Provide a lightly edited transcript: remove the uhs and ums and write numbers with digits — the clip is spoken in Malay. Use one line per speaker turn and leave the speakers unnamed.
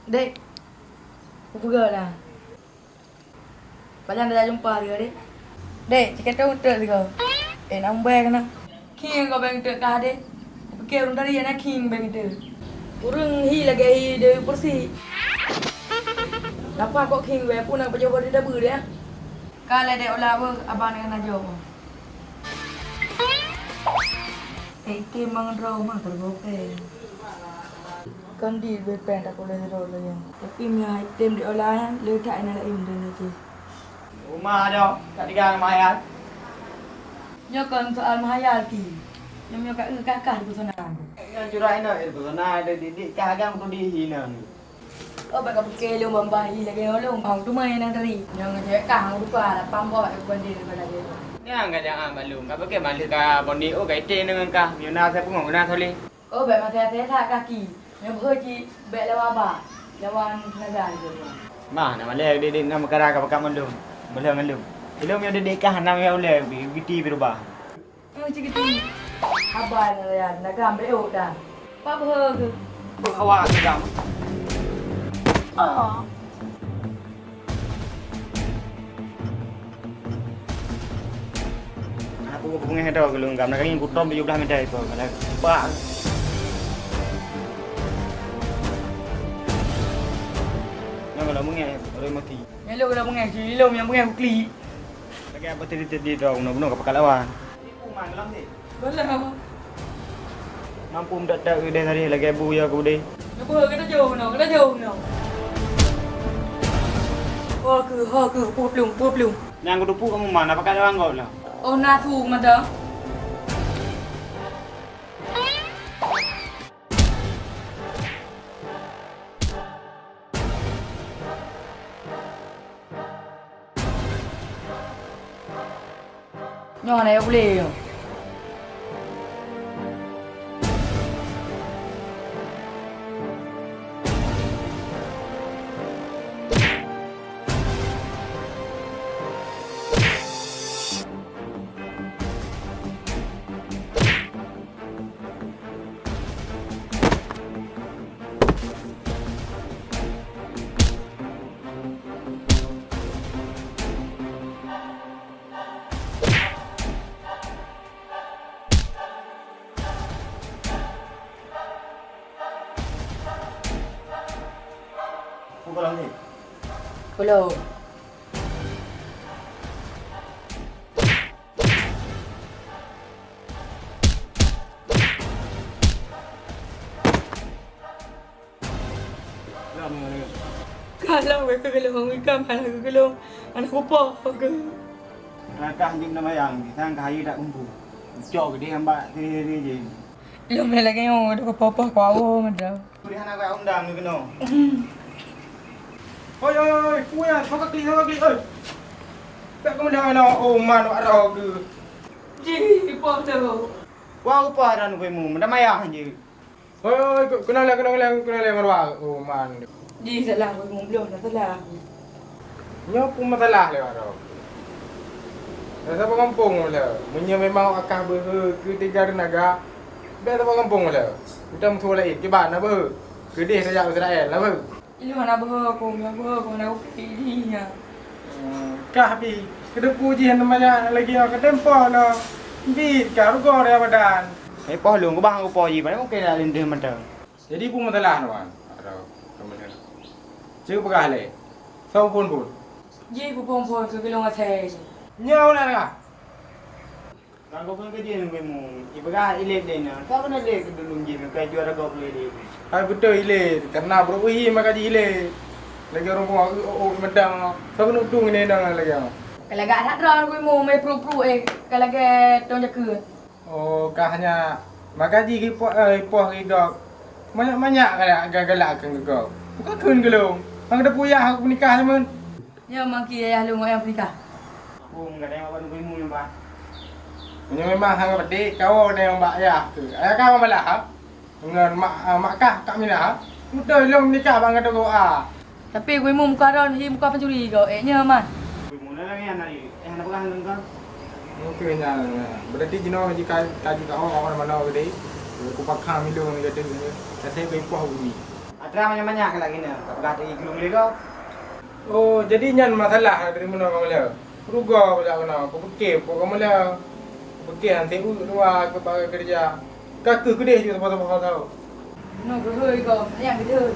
Dek, aku pergi lah. Banyak dah jumpa dia, dek. Dek, cakap tahu tak kau? Nambah kena. King kau bang tak kah dek? Fikir orang tadi anak king bang itu. Urang hi lagi hi dia bersih. Napa kok king we pun nak berjawab dia ber dia. Kalau dek olah apa abang dengan najok. Tim mengendrau mah tergope. Kan di bepen tak boleh terus lagi. Tapi mia tim di olah le tak nak im dan itu.
Rumah ada kat tiga mayat.
Nyo kan soal mahayal ki. Nyo kat kakak di sana.
Yang curai nak itu sana ada didik kagang tu di hina ni.
Oh bagai pakai lu membahi lagi lu. Mau tu main yang tadi. Yang ngejek kang lupa lah pambo kat banding daripada dia.
Ni angkat jangan malu. Kau pakai malu ka bondi oh kai tin dengan kah. Miuna saya pun ngona tholi.
Oh bagai masa tak kaki. Nyo berji bek lawa lawan negara dia.
Mah nama le didik nama kara ka pakam malu. Boleh malu. Belum yang didik kah nama yang boleh biti berubah.
Oh cik tu. Abang ya nak ambil dah. Apa ke?
Awak sedang.
Oh.
Aku punya hedo gelung gam nak ingin kutom 17 meter itu. Kalau pak. Yang kalau mungkin orang mati.
Yang lu kalau mengaji, lu yang kli.
Lagi apa tadi dong, nak kapal lawan. Ibu mana lang sih?
Belah.
Mampu tak udah tadi lagi ibu ya aku deh.
Apa kata jauh no, kata jauh no. Ho ke, puplung.
Yang aku dupu kamu mana pakai lawan kau lah.
Oh na thu mà đó. Nhỏ này ông lì.
Aku pulang ni.
Belum. Kalau mereka gelong, ikan mana gelong, anak apa ke?
Kah jim nama yang sang kayu tak kumpu. Cok dia hamba diri je.
Lu lagi yang ada apa-apa kau macam.
Beri anak kau undang ni kena. Oi, punya, kau kekli oi. Tak kau dah nak man ada ke.
Ji, apa tu?
Wah, apa ada nu mu, dah mayah je.
Oi, kenal marwah. Oh, man.
Ji salah aku belum dah salah.
Nyo pun masalah le waro. Dah sampai kampung le. Munya memang akan ke tiga naga. Dah sampai kampung le. Kita mesti lain ke ban apa? Ke dia saja Israel lah apa?
Ilu mana aku nak pilihnya.
Kah bi. Kedepu ji namanya lagi ke tempo no. Bi karu ko dia badan.
Poh lung ko bang ko poh ji, mana mungkin dah lindah macam.
Jadi pun masalah no wan. Aro kemudian. Cik pegah le. Sau pun.
Ji pun ke gelong atai.
Nyau lah ngah.
Kan kau pun kerja nu mu. Ibaga ilet deh na. Kau kena lek dulu ji, kau juara kau boleh deh.
Ay betul ile karena bro ih maka di ile. Lagi orang ko medang. Sau kena udung ni dah lagi.
Kalau gak tak ron gue mau mai pro kalau gak tong jakut.
Oh, kahnya maka di poh ki gok. Banyak galak kan gok. Bukan kun gelong. Hang dah puyah aku nikah teman.
Ya mangki ayah lu yang nikah.
Aku enggak ada apa nu mu yang ba.
Punya memang hang bedik kau ni yang mbak ya tu. Ayah kau malah ha. Dengan mak kak Minah. Betul long nikah bang kata gua ah.
Tapi gue mau muka ron hi muka pencuri kau nya man.
Mula lagi anak ni. Anak pegang engkau.
Mungkin nya. Berarti jino jika tadi kau orang mana gede. Aku pakam minum ni kata. Saya pergi poh bumi.
Atra banyak-banyak lagi ni. Tak pegah tak ikut boleh kau.
Oh, jadi nyan masalah dari mana kamu lah? Ruga pula kena. Aku fikir pun kamu lah. Aku fikir nanti luar ke kerja. Kakak kedai juga tempat-tempat kau tahu.
Nó cứ hơi còn, nó nhàng cái thơ.